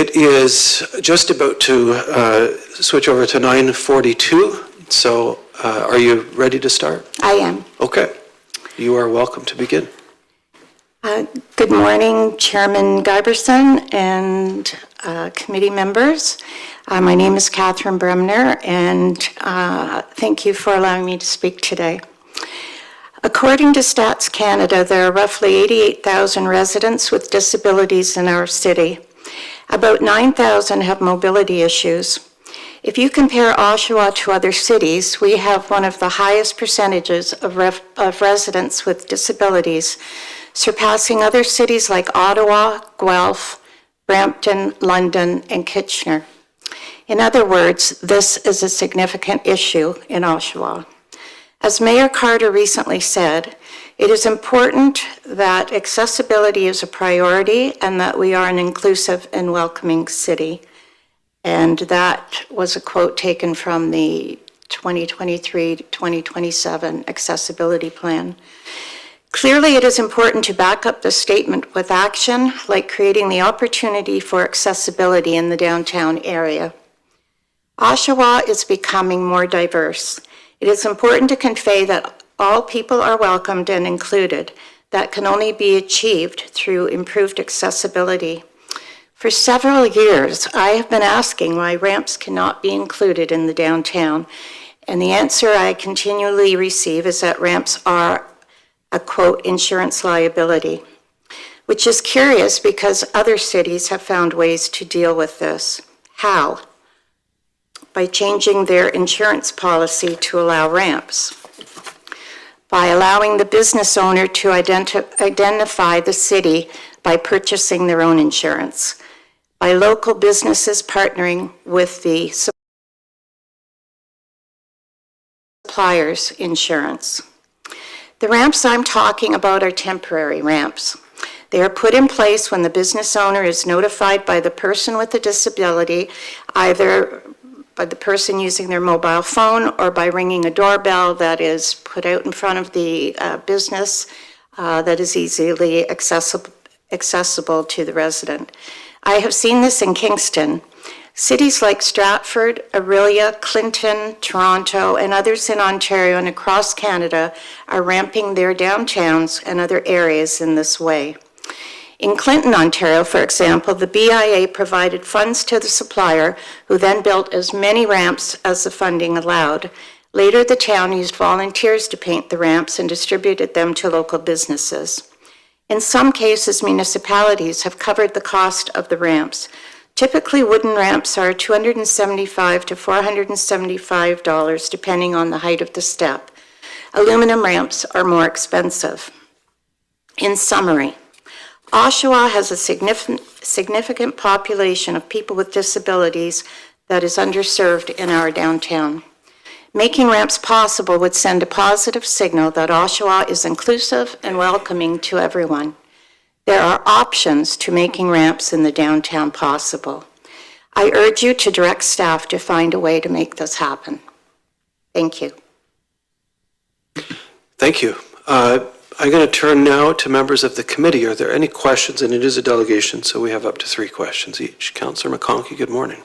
It is just about to switch over to 9:42, so are you ready to start? I am. Okay. You are welcome to begin. Good morning, Chairman Giberson and committee members. My name is Kathryn Bremner, and thank you for allowing me to speak today. According to Stats Canada, there are roughly 88,000 residents with disabilities in our city. About 9,000 have mobility issues. If you compare Oshawa to other cities, we have one of the highest percentages of residents with disabilities, surpassing other cities like Ottawa, Guelph, Brampton, London, and Kitchener. In other words, this is a significant issue in Oshawa. As Mayor Carter recently said, it is important that accessibility is a priority and that we are an inclusive and welcoming city. And that was a quote taken from the 2023-2027 accessibility plan. Clearly, it is important to back up the statement with action, like creating the opportunity for accessibility in the downtown area. Oshawa is becoming more diverse. It is important to convey that all people are welcomed and included. That can only be achieved through improved accessibility. For several years, I have been asking why ramps cannot be included in the downtown, and the answer I continually receive is that ramps are a, quote, insurance liability, which is curious because other cities have found ways to deal with this. How? By changing their insurance policy to allow ramps, by allowing the business owner to identify the city by purchasing their own insurance, by local businesses partnering with the supplier's insurance. The ramps I'm talking about are temporary ramps. They are put in place when the business owner is notified by the person with a disability, either by the person using their mobile phone or by ringing a doorbell that is put out in front of the business that is easily accessible to the resident. I have seen this in Kingston. Cities like Stratford, Orillia, Clinton, Toronto, and others in Ontario and across Canada are ramping their downtowns and other areas in this way. In Clinton, Ontario, for example, the BIA provided funds to the supplier, who then built as many ramps as the funding allowed. Later, the town used volunteers to paint the ramps and distributed them to local businesses. In some cases, municipalities have covered the cost of the ramps. Typically, wooden ramps are $275 to $475, depending on the height of the step. Aluminum ramps are more expensive. In summary, Oshawa has a significant population of people with disabilities that is underserved in our downtown. Making ramps possible would send a positive signal that Oshawa is inclusive and welcoming to everyone. There are options to making ramps in the downtown possible. I urge you to direct staff to find a way to make this happen. Thank you. Thank you. I'm going to turn now to members of the committee. Are there any questions? And it is a delegation, so we have up to 3 questions each. Councillor McConkey, good morning.